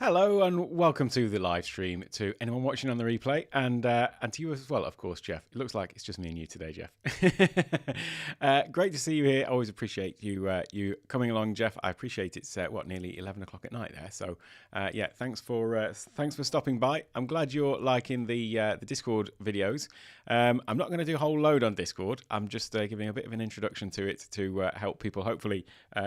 Hello and welcome to the live stream, to anyone watching on the replay, and to you as well, of course, Jeff. It looks like it's just me and you today, Jeff. Great to see you here. Always appreciate you coming along, Jeff. I appreciate it's nearly 11 o'clock at night there. So yeah, thanks for stopping by. I'm glad you're liking the Discord videos. I'm not going to do a whole load on Discord. I'm just giving a bit of an introduction to it to help people hopefully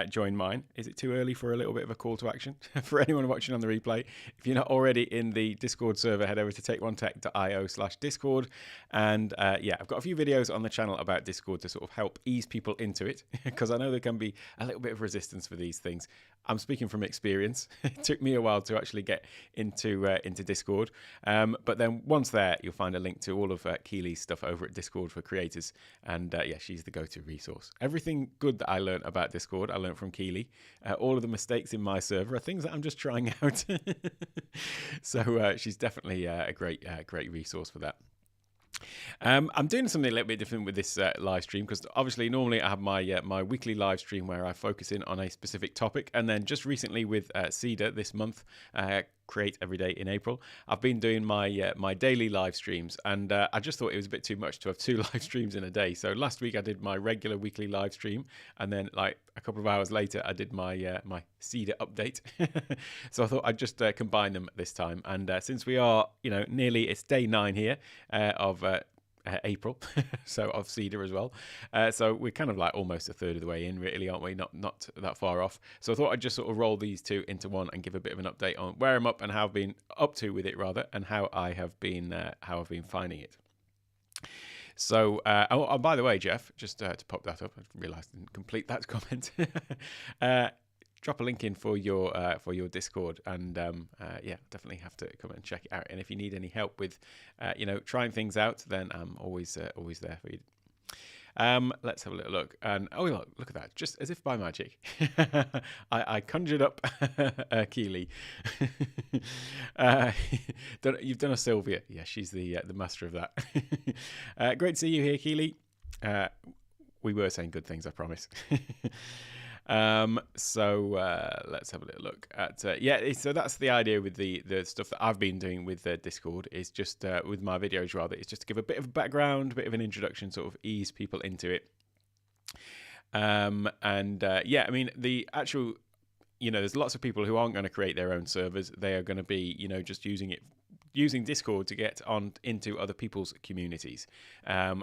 join mine. Is it too early for a little bit of a call to action for anyone watching on the replay? If you're not already in the Discord server, head over to takeonetech.io/Discord. And yeah, I've got a few videos on the channel about Discord to sort of help ease people into it, because I know there can be a little bit of resistance for these things. I'm speaking from experience. It took me a while to actually get into Discord. But then once there, you'll find a link to all of Keely's stuff over at Discord for Creators. And yeah, she's the go-to resource. Everything good that I learned about Discord, I learned from Keely. All of the mistakes in my server are things that I'm just trying out. So she's definitely a great resource for that. I'm doing something a little bit different with this live stream, because obviously normally I have my weekly live stream where I focus in on a specific topic, and then just recently with CEDA this month, Create Every Day in April, I've been doing my daily live streams, and I just thought it was a bit too much to have 2 live streams in a day. So last week I did my regular weekly live stream, and then like a couple of hours later I did my my CEDA update. So I thought I'd just combine them this time, and since we are nearly, it's day 9 here of April, so of CEDA as well. So we're kind of like almost a third of the way in, really, aren't we? Not that far off. So I thought I'd just sort of roll these 2 into one and give a bit of an update on where I'm up and how I've been up to with it, rather, and how I've been finding it. So, oh, by the way, Jeff, just to pop that up, I realised I didn't complete that comment. Drop a link in for your Discord, and yeah, definitely have to come and check it out. And if you need any help with trying things out, then I'm always there for you. Let's have a little look. And oh, look at that, just as if by magic. I conjured up Keely. You've done a Sylvia. Yeah, she's the master of that. Great to see you here, Keely. We were saying good things, I promise. So let's have a little look at yeah. So that's the idea with the stuff that I've been doing with Discord, is just with my videos, rather, is just to give a bit of a background, a bit of an introduction, sort of ease people into it. And yeah, I mean, the actual, there's lots of people who aren't going to create their own servers. They are going to be just using Discord to get on into other people's communities,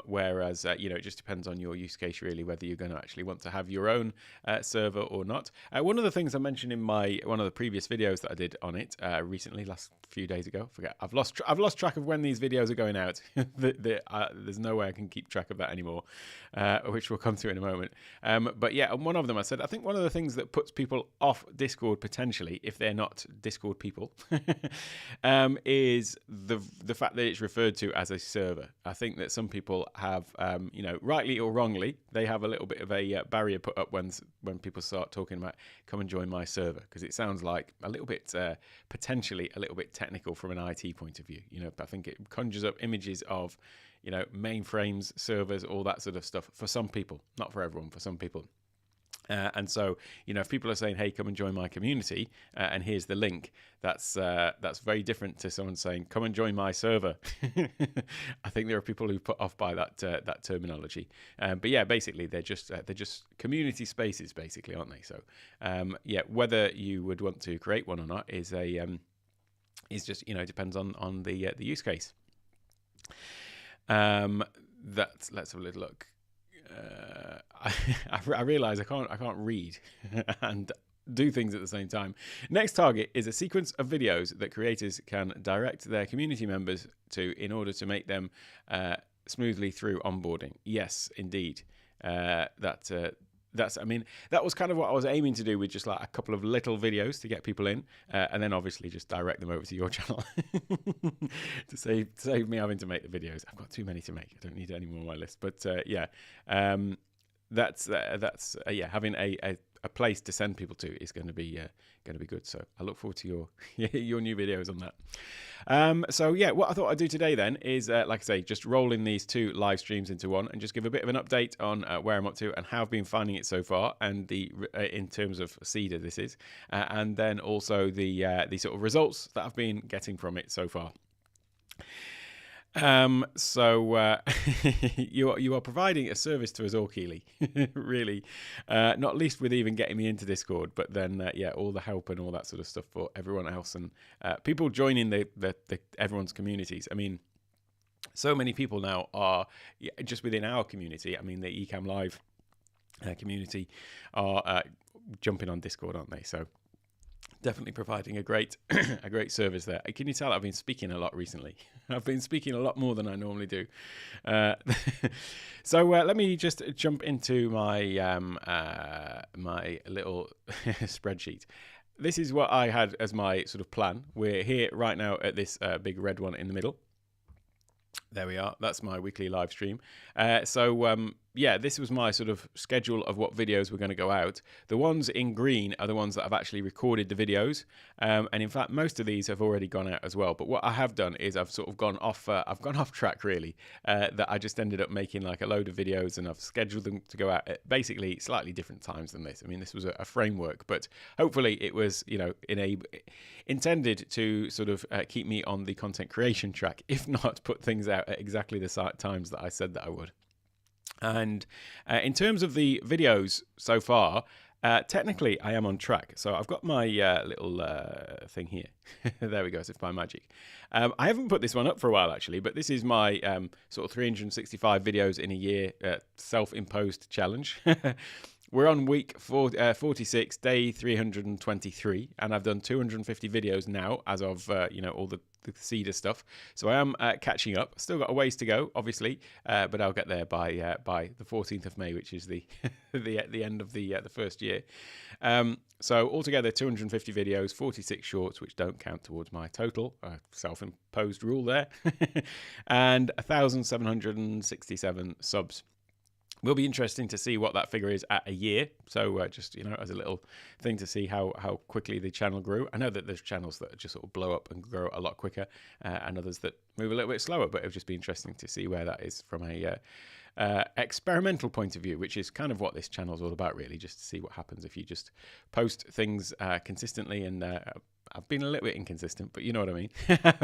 whereas it just depends on your use case, really, whether you're going to actually want to have your own server or not. One of the things I mentioned in one of the previous videos that I did on it recently, last few days ago, I've lost track of when these videos are going out. There's no way I can keep track of that anymore, which we'll come to in a moment. But yeah, on one of them I said, I think one of the things that puts people off Discord potentially, if they're not Discord people, is the fact that it's referred to as a server. I think that some people have, rightly or wrongly, they have a little bit of a barrier put up when people start talking about come and join my server, because it sounds like a little bit potentially a little bit technical from an IT point of view. I think it conjures up images of mainframes, servers, all that sort of stuff for some people, not for everyone, for some people. And so, if people are saying, "Hey, come and join my community," and here's the link, that's very different to someone saying, "Come and join my server." I think there are people who put off by that terminology. But yeah, basically, they're just community spaces, basically, aren't they? So yeah, whether you would want to create one or not is just depends on the use case. Let's have a little look. I realise I can't read and do things at the same time. Next target is a sequence of videos that creators can direct their community members to in order to make them smoothly through onboarding. Yes, indeed. I mean, that was kind of what I was aiming to do with just like a couple of little videos to get people in, and then obviously just direct them over to your channel to save me having to make the videos. I've got too many to make. I don't need any more on my list. But yeah, that's yeah, having a a place to send people to is going to be good. So I look forward to your your new videos on that. So yeah, what I thought I'd do today then is, like I say, just roll in these 2 live streams into one and just give a bit of an update on where I'm up to and how I've been finding it so far, and in terms of CEDA this is, and then also the sort of results that I've been getting from it so far. So you are providing a service to us all, Keely, really, not least with even getting me into Discord, but then yeah, all the help and all that sort of stuff for everyone else, and people joining the everyone's communities. I mean, so many people now are just within our community. I mean, the Ecamm Live community are jumping on Discord, aren't they? So definitely providing a great a great service there. Can you tell I've been speaking a lot recently? I've been speaking a lot more than I normally do. So let me just jump into my my little spreadsheet. This is what I had as my sort of plan. We're here right now at this big red one in the middle. There we are. That's my weekly live stream. So yeah, this was my sort of schedule of what videos were going to go out. The ones in green are the ones that I've actually recorded the videos, and in fact most of these have already gone out as well. But what I have done is I've sort of gone off track really, that I just ended up making like a load of videos, and I've scheduled them to go out at basically slightly different times than this. I mean, this was a framework, but hopefully it was, you know, intended to sort of keep me on the content creation track, if not put things out at exactly the times that I said that I would. And in terms of the videos so far, technically I am on track. So I've got my little thing here. There we go, as if by magic. I haven't put this one up for a while actually, but this is my sort of 365 videos in a year self-imposed challenge. We're on week 46, day 323, and I've done 250 videos now as of, you know, all the CEDA stuff. So I am catching up. Still got a ways to go, obviously, but I'll get there by the 14th of May, which is the the end of the first year. So altogether, 250 videos, 46 shorts, which don't count towards my total self-imposed rule there, and 1,767 subs. Will be interesting to see what that figure is at a year. So just, you know, as a little thing to see how quickly the channel grew. I know that there's channels that just sort of blow up and grow a lot quicker, and others that move a little bit slower, but it'll just be interesting to see where that is from a experimental point of view, which is kind of what this channel is all about, really, just to see what happens if you just post things consistently. And I've been a little bit inconsistent, but you know what I mean,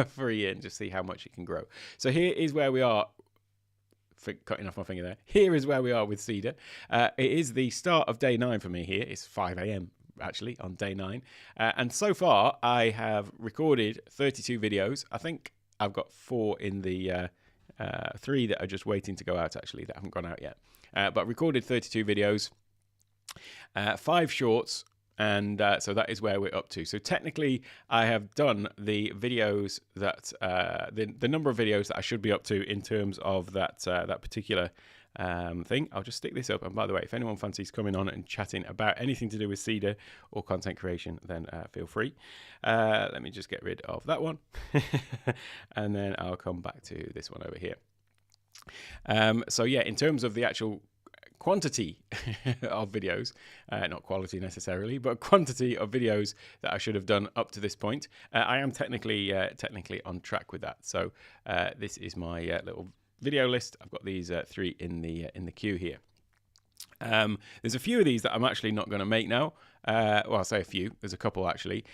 for a year, and just see how much it can grow. So here is where we are. Cutting off my finger there. Here is where we are with CEDA. It is the start of day 9 for me here. It's 5 a.m. actually on day 9. And so far I have recorded 32 videos. I think I've got 4 in the 3 that are just waiting to go out actually, that haven't gone out yet. But recorded 32 videos, 5 shorts, and so that is where we're up to. So technically I have done the videos that the number of videos that I should be up to in terms of that that particular thing. I'll just stick this up, and by the way, if anyone fancies coming on and chatting about anything to do with CEDA or content creation, then feel free. Let me just get rid of that one and then I'll come back to this one over here. So yeah, in terms of the actual quantity of videos, not quality necessarily, but quantity of videos that I should have done up to this point, I am technically on track with that. So this is my little video list. I've got these 3 in the queue here. There's a few of these that I'm actually not going to make now. Well, I'll say a few. There's a couple actually.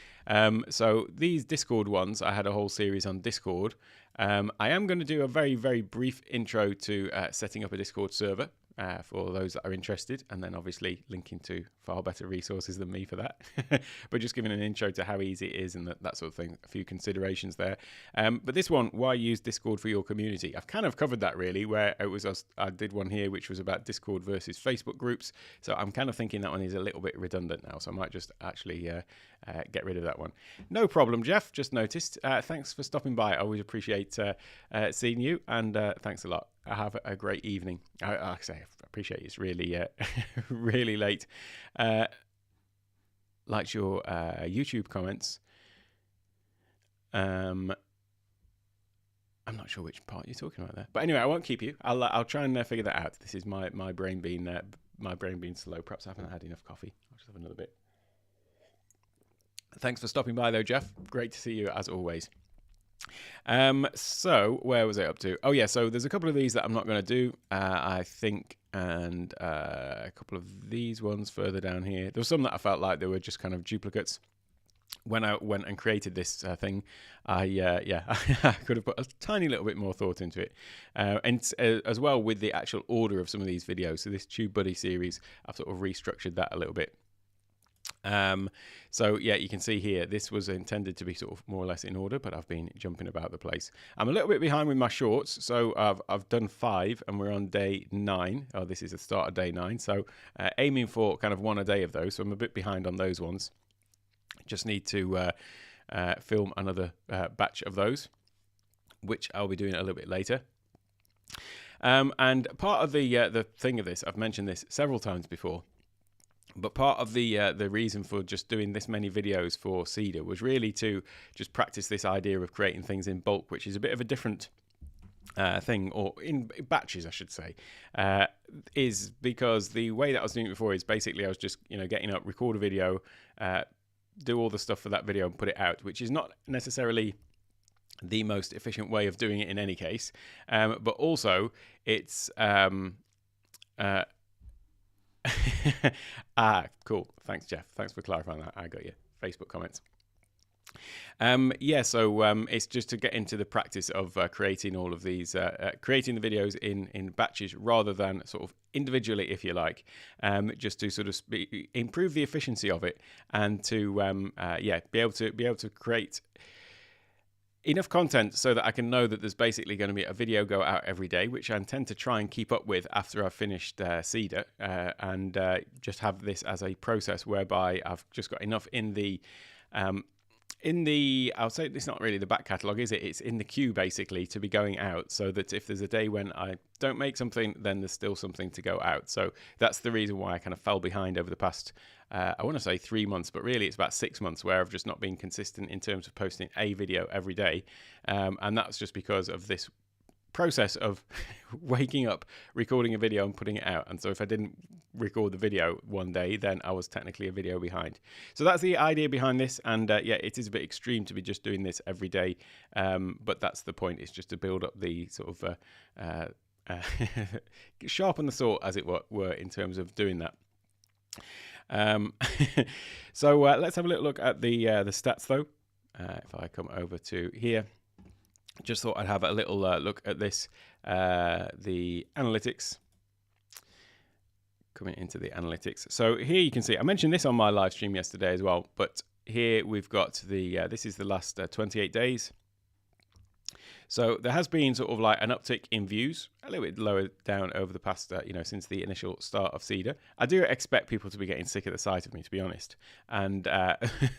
So these Discord ones, I had a whole series on Discord. I am going to do a very, very brief intro to setting up a Discord server. For those that are interested, and then obviously linking to far better resources than me for that. But just giving an intro to how easy it is and that sort of thing, a few considerations there. But this one, why use Discord for your community? I've kind of covered that really, where it was I did one here which was about Discord versus Facebook groups. So I'm kind of thinking that one is a little bit redundant now, so I might just actually get rid of that one. No problem, Jeff, just noticed. Thanks for stopping by. I always appreciate seeing you, and thanks a lot. Have a great evening. Like I say, I appreciate it. It's really, really late. Liked your YouTube comments. I'm not sure which part you're talking about there, but anyway, I won't keep you. I'll try and figure that out. This is my brain being my brain being slow. Perhaps I haven't had enough coffee. I'll just have another bit. Thanks for stopping by, though, Jeff. Great to see you, as always. So where was I up to? Oh, yeah, so there's a couple of these that I'm not going to do, I think, and a couple of these ones further down here. There were some that I felt like they were just kind of duplicates. When I went and created this thing, I could have put a tiny little bit more thought into it, and as well with the actual order of some of these videos. So this TubeBuddy series, I've sort of restructured that a little bit. So yeah, you can see here, this was intended to be sort of more or less in order, but I've been jumping about the place. I'm a little bit behind with my shorts, so I've done 5 and we're on day 9. Oh, this is the start of day 9, so aiming for kind of 1 a day of those, so I'm a bit behind on those ones. Just need to film another batch of those, which I'll be doing a little bit later. And part of the thing of this, I've mentioned this several times before, but part of the reason for just doing this many videos for CEDA was really to just practice this idea of creating things in bulk, which is a bit of a different thing, or in batches, I should say, is because the way that I was doing it before is basically I was just, getting up, record a video, do all the stuff for that video and put it out, which is not necessarily the most efficient way of doing it in any case. But also it's, cool. Thanks, Jeff. Thanks for clarifying that. I got your Facebook comments. So it's just to get into the practice of creating all of these, creating the videos in batches rather than sort of individually, if you like, just to sort of improve the efficiency of it, and to be able to create enough content so that I can know that there's basically going to be a video go out every day, which I intend to try and keep up with after I've finished CEDA, and just have this as a process whereby I've just got enough in the I'll say it's not really the back catalogue, is it? It's in the queue basically to be going out, so that if there's a day when I don't make something, then there's still something to go out. So that's the reason why I kind of fell behind over the past, I want to say 3 months, but really it's about 6 months where I've just not been consistent in terms of posting a video every day. And that's just because of this process of waking up, recording a video and putting it out. And so if I didn't record the video one day, then I was technically a video behind. So that's the idea behind this. And it is a bit extreme to be just doing this every day, but that's the point. It's just to build up the sort of sharpen the saw, as it were, in terms of doing that. So let's have a little look at the stats though. If I come over to here, just thought I'd have a little look at this, the analytics. Coming into the analytics. So here you can see, I mentioned this on my live stream yesterday as well, but here we've got the, this is the last 28 days. So there has been sort of like an uptick in views, a little bit lower down over the past, since the initial start of CEDA. I do expect people to be getting sick of the sight of me, to be honest, and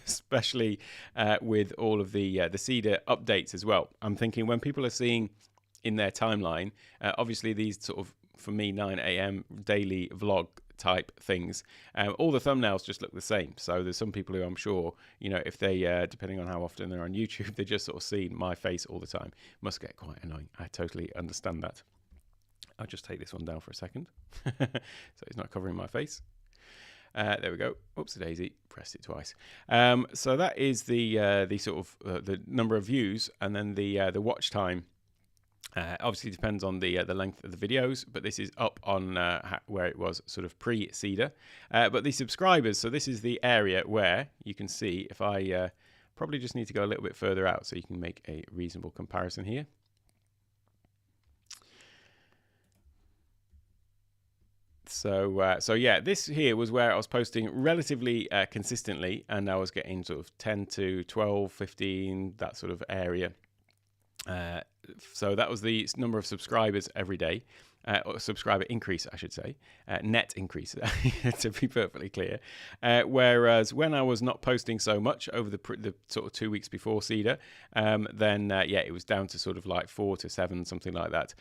especially with all of the CEDA updates as well. I'm thinking when people are seeing in their timeline, obviously these sort of, for me, 9 a.m. daily vlog type things, all the thumbnails just look the same. So there's some people who I'm sure, if they, depending on how often they're on YouTube, they just sort of see my face all the time. Must get quite annoying. I totally understand that. I'll just take this one down for a second. So it's not covering my face. There we go. Oops, daisy. Pressed it twice. So that is the sort of the number of views, and then the watch time. Obviously depends on the length of the videos, but this is up on where it was sort of pre-CEDA. But the subscribers, so this is the area where you can see, if I probably just need to go a little bit further out so you can make a reasonable comparison here. So yeah, this here was where I was posting relatively consistently, and I was getting sort of 10 to 12, 15, that sort of area. So that was the number of subscribers every day, or subscriber increase, I should say, net increase, to be perfectly clear. Whereas when I was not posting so much over the sort of 2 weeks before CEDA, then it was down to sort of like 4 to 7, something like that.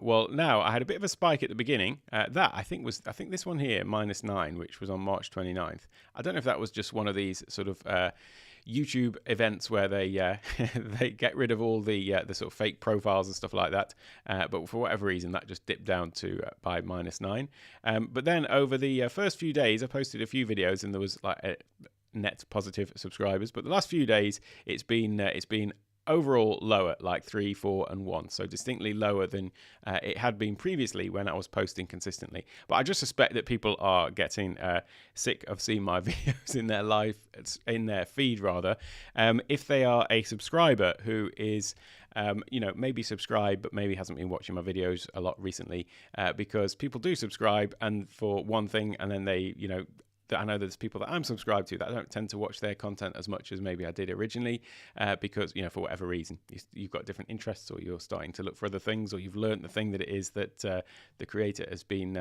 Well, now I had a bit of a spike at the beginning. That I think this one here, -9, which was on March 29th. I don't know if that was just one of these sort of YouTube events where they they get rid of all the sort of fake profiles and stuff like that. But for whatever reason, that just dipped down to by -9. But then over the first few days, I posted a few videos and there was like net positive subscribers. But the last few days, it's been overall lower, like 3, 4, and 1. So distinctly lower than it had been previously when I was posting consistently. But I just suspect that people are getting sick of seeing my videos in their feed rather. If they are a subscriber who is maybe subscribe, but maybe hasn't been watching my videos a lot recently, because people do subscribe and for one thing, and then they, I know there's people that I'm subscribed to that I don't tend to watch their content as much as maybe I did originally, because, for whatever reason, you've got different interests, or you're starting to look for other things, or you've learned the thing that it is that the creator has been,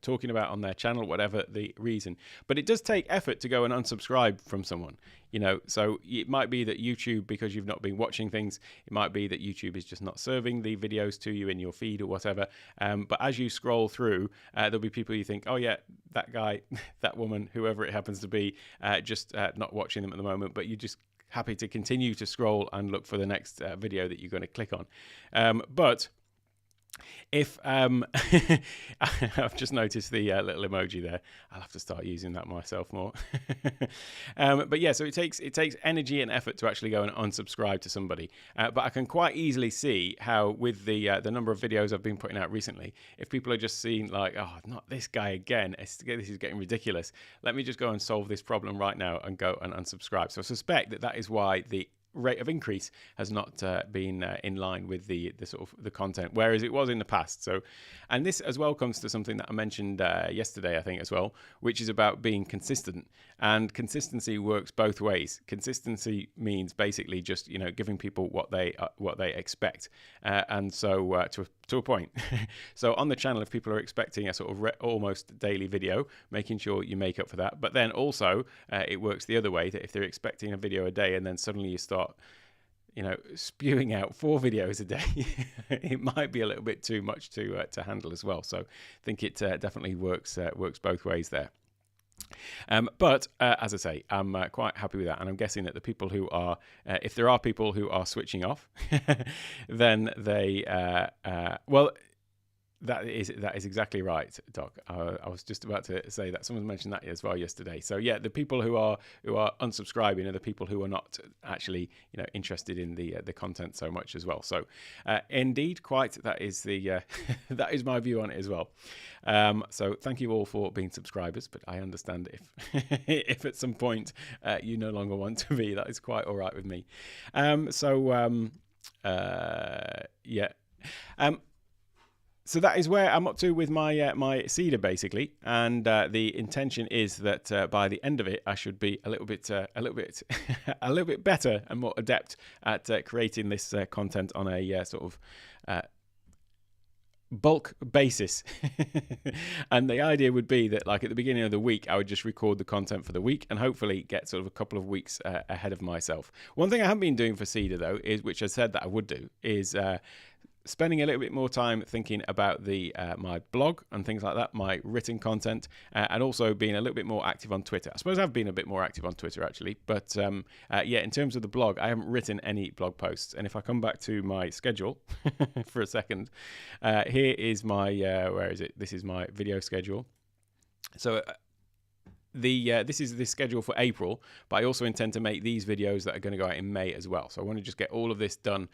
talking about on their channel, whatever the reason. But it does take effort to go and unsubscribe from someone. So it might be that YouTube, because you've not been watching things, it might be that YouTube is just not serving the videos to you in your feed or whatever. But as you scroll through, there'll be people you think, oh yeah, that guy, that woman, whoever it happens to be, just not watching them at the moment, but you're just happy to continue to scroll and look for the next video that you're going to click on. But if I've just noticed the little emoji there, I'll have to start using that myself more. But yeah, so it takes energy and effort to actually go and unsubscribe to somebody. But I can quite easily see how, with the number of videos I've been putting out recently, if people are just seeing like, oh, not this guy again, this is getting ridiculous, let me just go and solve this problem right now and go and unsubscribe. So I suspect that is why the rate of increase has not been in line with the sort of the content, whereas it was in the past. So, and this as well comes to something that I mentioned yesterday, I think, as well, which is about being consistent. And consistency works both ways. Consistency means basically just giving people what they expect, and so to a point. So on the channel, if people are expecting a sort of almost daily video, making sure you make up for that. But then also it works the other way, that if they're expecting a video a day and then suddenly you start spewing out 4 videos a day, it might be a little bit too much to handle as well. So I think it definitely works both ways there. But as I say, I'm quite happy with that, and I'm guessing that the people who are, if there are people who are switching off, then they, well, that is exactly right, Doc. I was just about to say that someone mentioned that as well yesterday. So yeah, the people who are unsubscribing are the people who are not actually interested in the content so much as well. So indeed, quite that is the that is my view on it as well. So thank you all for being subscribers, but I understand if if at some point you no longer want to be, that is quite all right with me. Yeah. So that is where I'm up to with my my CEDA basically, and the intention is that by the end of it, I should be a little bit better and more adept at creating this content on a sort of bulk basis. And the idea would be that, like, at the beginning of the week, I would just record the content for the week and hopefully get sort of a couple of weeks ahead of myself. One thing I haven't been doing for CEDA though, is, which I said that I would do, is spending a little bit more time thinking about the my blog and things like that, my written content, and also being a little bit more active on Twitter. I suppose I've been a bit more active on Twitter actually, but yeah, in terms of the blog, I haven't written any blog posts. And if I come back to my schedule for a second, here is my where is it? This is my video schedule. So this is the schedule for April, but I also intend to make these videos that are going to go out in May as well. So I want to just get all of this done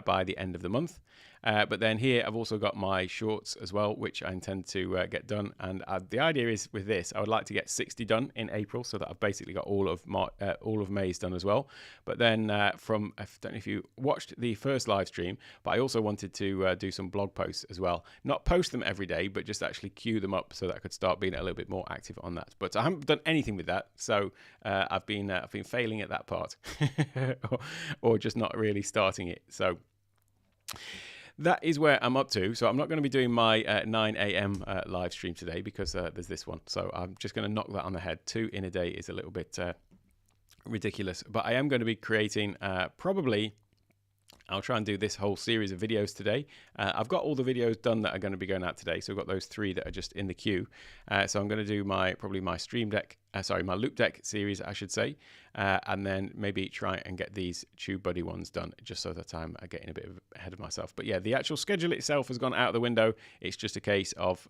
by the end of the month. But then here I've also got my shorts as well, which I intend to get done. And the idea is with this, I would like to get 60 done in April, so that I've basically got all of May's done as well. But then I don't know if you watched the first live stream, but I also wanted to do some blog posts as well. Not post them every day, but just actually queue them up so that I could start being a little bit more active on that. But I haven't done anything with that, so I've been failing at that part, or just not really starting it. So that is where I'm up to. So I'm not going to be doing my 9 a.m. Live stream today because there's this one. So I'm just going to knock that on the head. 2 in a day is a little bit ridiculous. But I am going to be creating probably I'll try and do this whole series of videos today. I've got all the videos done that are going to be going out today. So I've got those 3 that are just in the queue. So I'm going to do probably my stream deck, my loop deck series, I should say. And then maybe try and get these TubeBuddy ones done, just so that I'm getting a bit ahead of myself. But yeah, the actual schedule itself has gone out the window. It's just a case of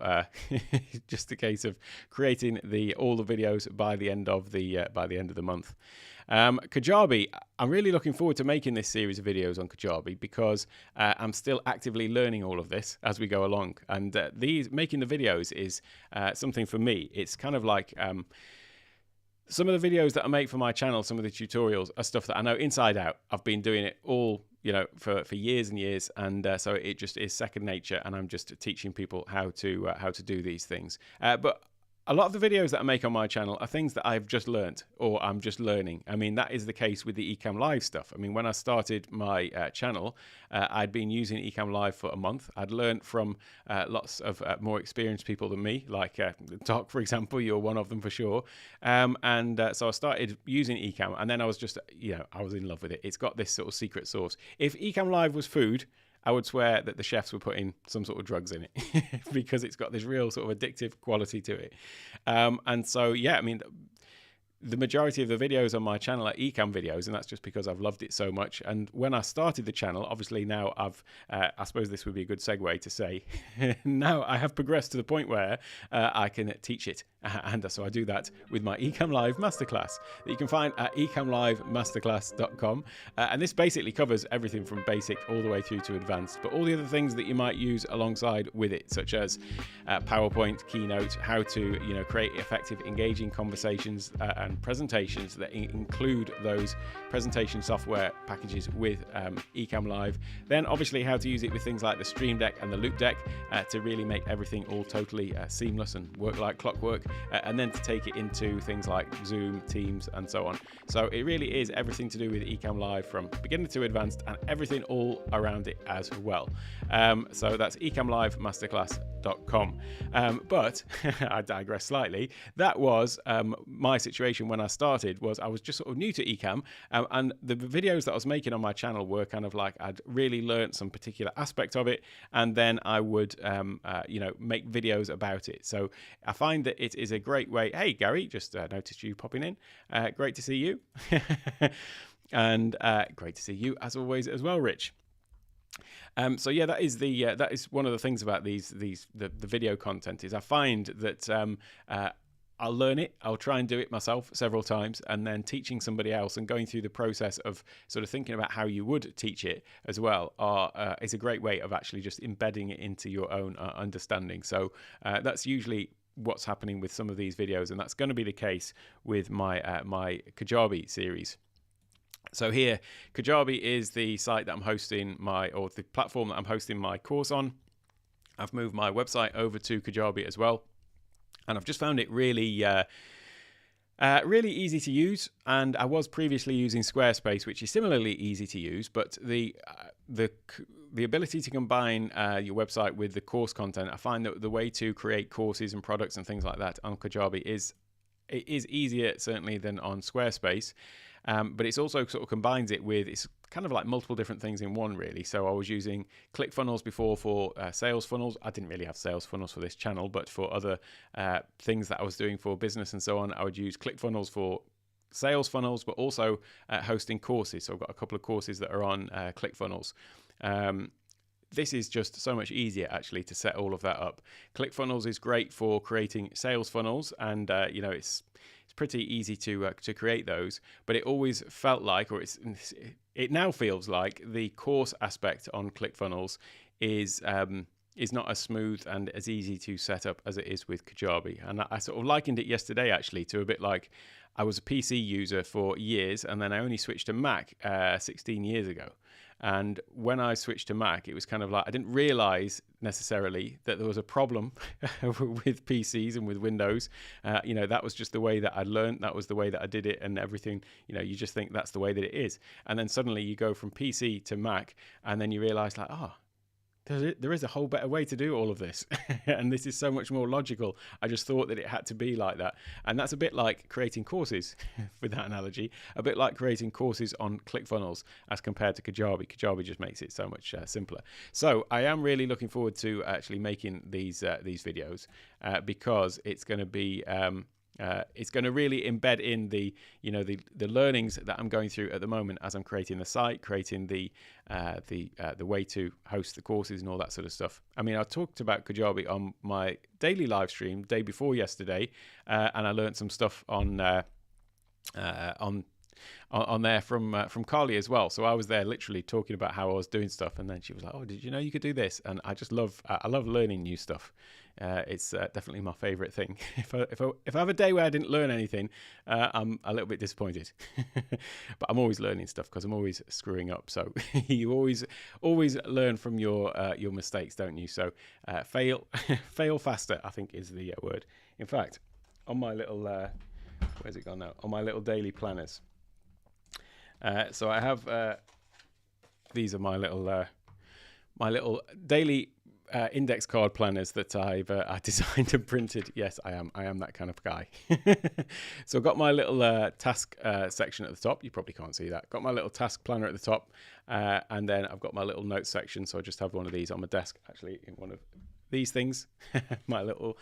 creating all the videos by the end of the month. Kajabi, I'm really looking forward to making this series of videos on Kajabi because I'm still actively learning all of this as we go along. And making the videos is something for me. It's kind of like some of the videos that I make for my channel, some of the tutorials are stuff that I know inside out. I've been doing it all, for years and years, and so it just is second nature. And I'm just teaching people how to do these things. But a lot of the videos that I make on my channel are things that I've just learned or I'm just learning. I mean, that is the case with the Ecamm Live stuff. I mean, when I started my channel, I'd been using Ecamm Live for a month. I'd learned from lots of more experienced people than me, like Doc, for example. You're one of them for sure. So I started using Ecamm, and then I was just, I was in love with it. It's got this sort of secret sauce. If Ecamm Live was food, I would swear that the chefs were putting some sort of drugs in it because it's got this real sort of addictive quality to it. And so, yeah, I mean, the majority of the videos on my channel are Ecamm videos, and that's just because I've loved it so much. And when I started the channel, obviously now I suppose this would be a good segue to say, now I have progressed to the point where I can teach it. And so I do that with my Ecamm Live Masterclass that you can find at ecammlivemasterclass.com. And this basically covers everything from basic all the way through to advanced, but all the other things that you might use alongside with it, such as PowerPoint, Keynote, how to create effective, engaging conversations and presentations that include those presentation software packages with Ecamm Live. Then obviously how to use it with things like the Stream Deck and the Loop Deck to really make everything all totally seamless and work like clockwork. And then to take it into things like Zoom, Teams, and so on. So it really is everything to do with Ecamm Live from beginner to advanced and everything all around it as well. So that's ecammlivemasterclass.com. But I digress slightly. That was my situation when I started. Was I was just sort of new to Ecamm, and the videos that I was making on my channel were kind of like I'd really learned some particular aspect of it, and then I would make videos about it. So I find that it is a great way. Hey Gary, just noticed you popping in. Great to see you. And great to see you as always as well, Rich. So yeah, that is one of the things about the video content is I find that I'll learn it, I'll try and do it myself several times, and then teaching somebody else and going through the process of sort of thinking about how you would teach it as well is a great way of actually just embedding it into your own understanding. So that's usually what's happening with some of these videos, and that's going to be the case with my Kajabi series. So here, Kajabi is the site that I'm hosting the platform that I'm hosting my course on. I've moved my website over to Kajabi as well, and I've just found it really really easy to use. And I was previously using Squarespace, which is similarly easy to use, but the ability to combine your website with the course content, I find that the way to create courses and products and things like that on Kajabi is easier certainly than on Squarespace. But it's also sort of combines it with, it's kind of like multiple different things in one really. So I was using ClickFunnels before for sales funnels. I didn't really have sales funnels for this channel, but for other things that I was doing for business and so on, I would use ClickFunnels for sales funnels, but also hosting courses. So I've got a couple of courses that are on ClickFunnels. This is just so much easier actually to set all of that up. ClickFunnels is great for creating sales funnels, and it's pretty easy to create those. But it always felt like, or it now feels like, the course aspect on ClickFunnels is not as smooth and as easy to set up as it is with Kajabi. And I sort of likened it yesterday actually to a bit like I was a PC user for years, and then I only switched to Mac 16 years ago. And when I switched to Mac, it was kind of like I didn't realize necessarily that there was a problem with PCs and with Windows. That was just the way that I learned. That was the way that I did it, and everything. You just think that's the way that it is. And then suddenly you go from PC to Mac, and then you realize like, there is a whole better way to do all of this. And this is so much more logical. I just thought that it had to be like that. And that's a bit like creating courses, with that analogy, a bit like creating courses on ClickFunnels as compared to Kajabi. Kajabi just makes it so much simpler. So I am really looking forward to actually making these videos because it's going to be it's going to really embed in the learnings that I'm going through at the moment as I'm creating the site, creating the way to host the courses and all that sort of stuff. I mean, I talked about Kajabi on my daily live stream day before yesterday, and I learned some stuff on there from Carly as well. So I was there literally talking about how I was doing stuff, and then she was like, "Oh, did you know you could do this?" And I just love learning new stuff. It's definitely my favorite thing. If I have a day where I didn't learn anything, I'm a little bit disappointed. But I'm always learning stuff because I'm always screwing up. So you always learn from your mistakes, don't you? So fail faster, I think, is the word. In fact, on my little where's it gone now? On my little daily planners. So I have these are my little daily index card planners that I designed and printed. Yes, I am that kind of guy. So I've got my little task section at the top. You probably can't see that. Got my little task planner at the top, and then I've got my little notes section. So I just have one of these on my desk, actually, in one of these things, my little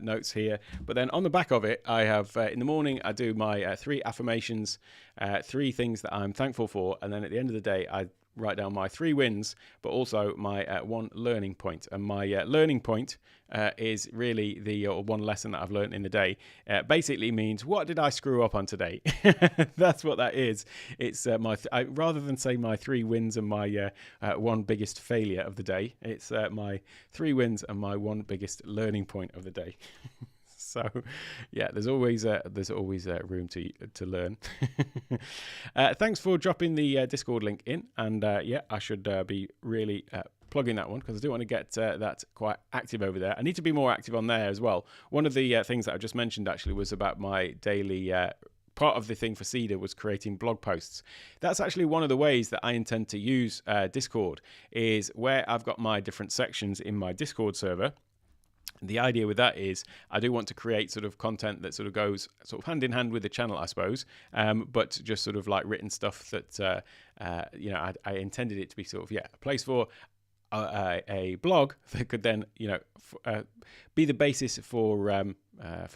notes here. But then on the back of it, I have in the morning I do my 3 affirmations, 3 things that I'm thankful for, and then at the end of the day I write down my 3 wins, but also my 1 learning point. And my learning point is really the one lesson that I've learned in the day. Basically means, what did I screw up on today? That's what that is. It's rather than say my 3 wins and my 1 biggest failure of the day, it's my 3 wins and my 1 biggest learning point of the day. So, yeah, there's always room to learn. Thanks for dropping the Discord link in, and yeah, I should be really plugging that one because I do want to get that quite active over there. I need to be more active on there as well. One of the things that I just mentioned actually was about my daily. Part of the thing for CEDA was creating blog posts. That's actually one of the ways that I intend to use Discord, is where I've got my different sections in my Discord server. The idea with that is I do want to create sort of content that sort of goes sort of hand in hand with the channel, I suppose, but just sort of like written stuff that, I intended it to be sort of, a place for a blog that could then, be the basis for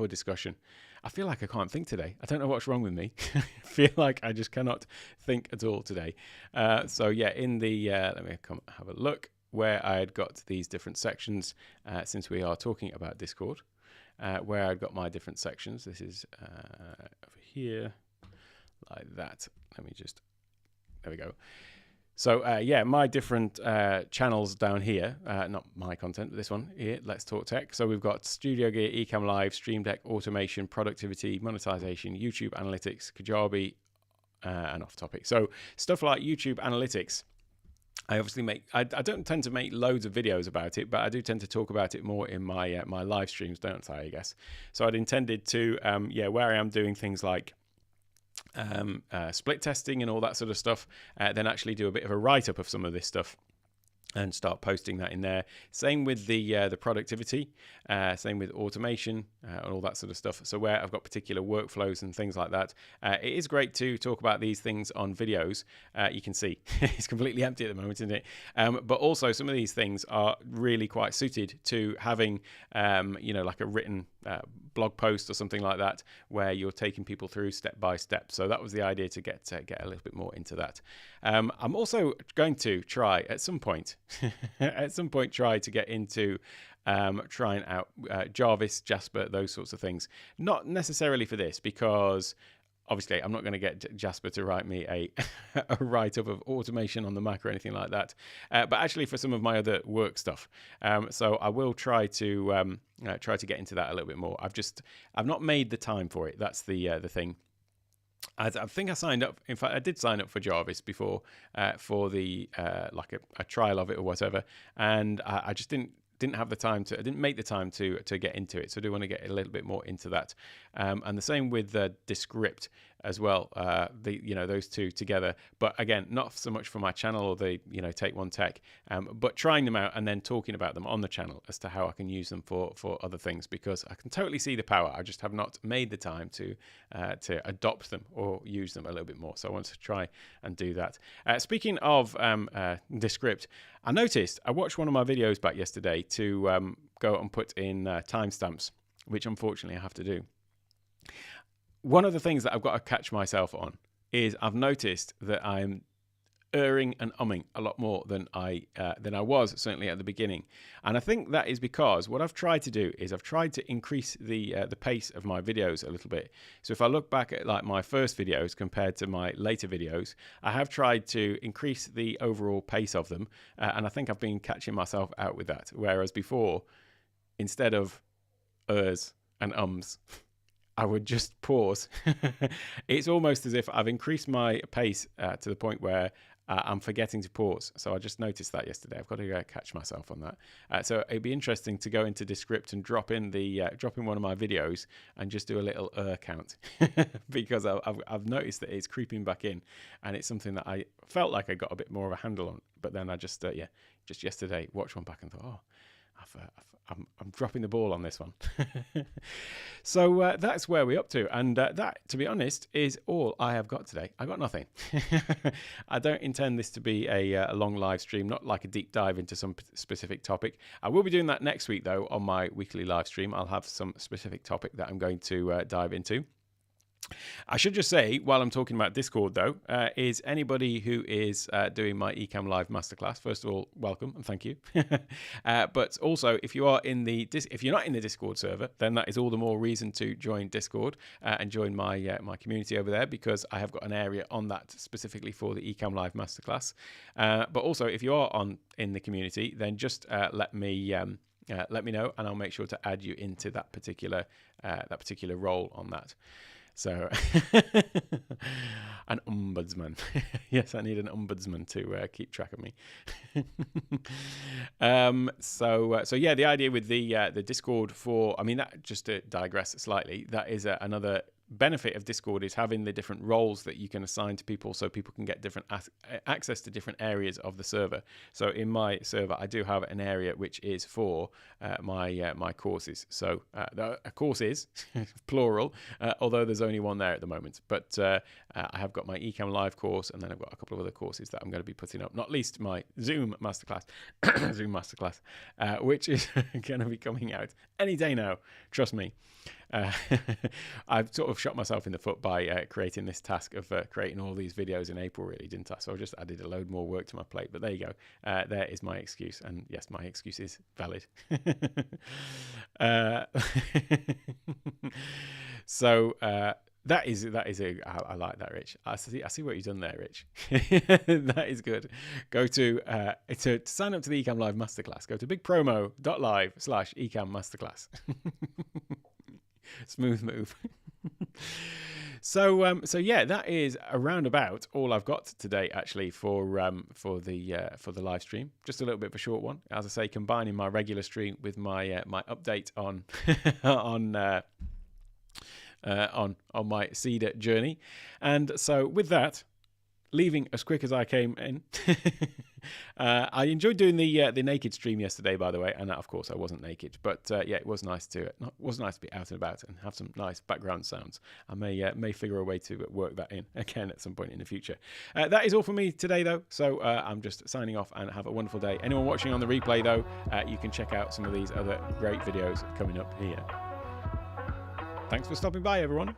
discussion. I feel like I can't think today. I don't know what's wrong with me. I feel like I just cannot think at all today. So yeah, in the, let me come have a look, where I had got these different sections, since we are talking about Discord, where I've got my different sections. This is over here, like that. Let me just, there we go. So yeah, my different channels down here, not my content, but this one here, Let's Talk Tech. So we've got Studio Gear, Ecamm Live, Stream Deck, automation, productivity, monetization, YouTube analytics, Kajabi, and off topic. So stuff like YouTube analytics, I obviously I don't tend to make loads of videos about it, but I do tend to talk about it more in my my live streams, don't I guess. So I'd intended to, where I am doing things like split testing and all that sort of stuff, then actually do a bit of a write-up of some of this stuff and start posting that in there. Same with the productivity, same with automation and all that sort of stuff. So where I've got particular workflows and things like that, it is great to talk about these things on videos. You can see it's completely empty at the moment, isn't it? But also some of these things are really quite suited to having, like a written blog post or something like that, where you're taking people through step by step. So that was the idea, to get a little bit more into that. I'm also going to try at some point try to get into trying out Jarvis, Jasper, those sorts of things. Not necessarily for this, because obviously I'm not going to get Jasper to write me a write-up of automation on the Mac or anything like that, but actually for some of my other work stuff. So I will try to get into that a little bit more. I've not made the time for it. That's the thing. I think I signed up. In fact, I did sign up for Jarvis before, for the like a trial of it or whatever, and I just didn't have the time to. I didn't make the time to get into it. So I do want to get a little bit more into that. And the same with Descript. as well. Those two together. But again, not so much for my channel or the Take One Tech, but trying them out and then talking about them on the channel as to how I can use them for other things, because I can totally see the power. I just have not made the time to adopt them or use them a little bit more. So I want to try and do that. Speaking of Descript, I noticed I watched one of my videos back yesterday to go and put in timestamps, which unfortunately I have to do. One of the things that I've got to catch myself on is I've noticed that I'm erring and umming a lot more than I was certainly at the beginning, and I think that is because what I've tried to do is I've tried to increase the pace of my videos a little bit. So if I look back at like my first videos compared to my later videos, I have tried to increase the overall pace of them, and I think I've been catching myself out with that. Whereas before, instead of ers and ums, I would just pause. It's almost as if I've increased my pace to the point where I'm forgetting to pause. So I just noticed that yesterday. I've got to catch myself on that. So it'd be interesting to go into Descript and drop in one of my videos and just do a little count, because I've noticed that it's creeping back in, and it's something that I felt like I got a bit more of a handle on. But then I just yesterday watched one back and thought, oh, I'm dropping the ball on this one. So that's where we're up to. And that, to be honest, is all I have got today. I got nothing. I don't intend this to be a long live stream, not like a deep dive into some specific topic. I will be doing that next week, though, on my weekly live stream. I'll have some specific topic that I'm going to dive into. I should just say, while I'm talking about Discord, though, is anybody who is doing my Ecamm Live Masterclass, first of all, welcome and thank you. But also, if you are if you're not in the Discord server, then that is all the more reason to join Discord and join my my community over there, because I have got an area on that specifically for the Ecamm Live Masterclass. But also, if you are in the community, then just let me know, and I'll make sure to add you into that particular role on that. So, an ombudsman. Yes, I need an ombudsman to keep track of me. So yeah, the idea with the Discord that, just to digress slightly, that is another benefit of Discord, is having the different roles that you can assign to people, so people can get different access to different areas of the server. So in my server, I do have an area which is for my courses. So a course is plural, although there's only one there at the moment. But I have got my Ecamm Live course, and then I've got a couple of other courses that I'm going to be putting up. Not least my Zoom Masterclass, which is going to be coming out any day now. Trust me. I've sort of shot myself in the foot by creating this task of creating all these videos in April, really, didn't I? So I just added a load more work to my plate. But there you go. There is my excuse. And yes, my excuse is valid. So that is I like that, Rich. I see what you've done there, Rich. That is good. Go to sign up to the Ecamm Live Masterclass. Go to bigpromo.live/Ecamm Masterclass. Smooth move. So yeah, that is around about all I've got today, actually, for the live stream. Just a little bit of a short one, as I say, combining my regular stream with my my update on on my CEDA journey. And so with that, leaving as quick as I came in. I enjoyed doing the naked stream yesterday, by the way, and of course I wasn't naked, but yeah, it was nice to be out and about and have some nice background sounds. I may figure a way to work that in again at some point in the future. That is all for me today, though. So I'm just signing off, and have a wonderful day. Anyone watching on the replay, though, you can check out some of these other great videos coming up here. Thanks for stopping by, everyone.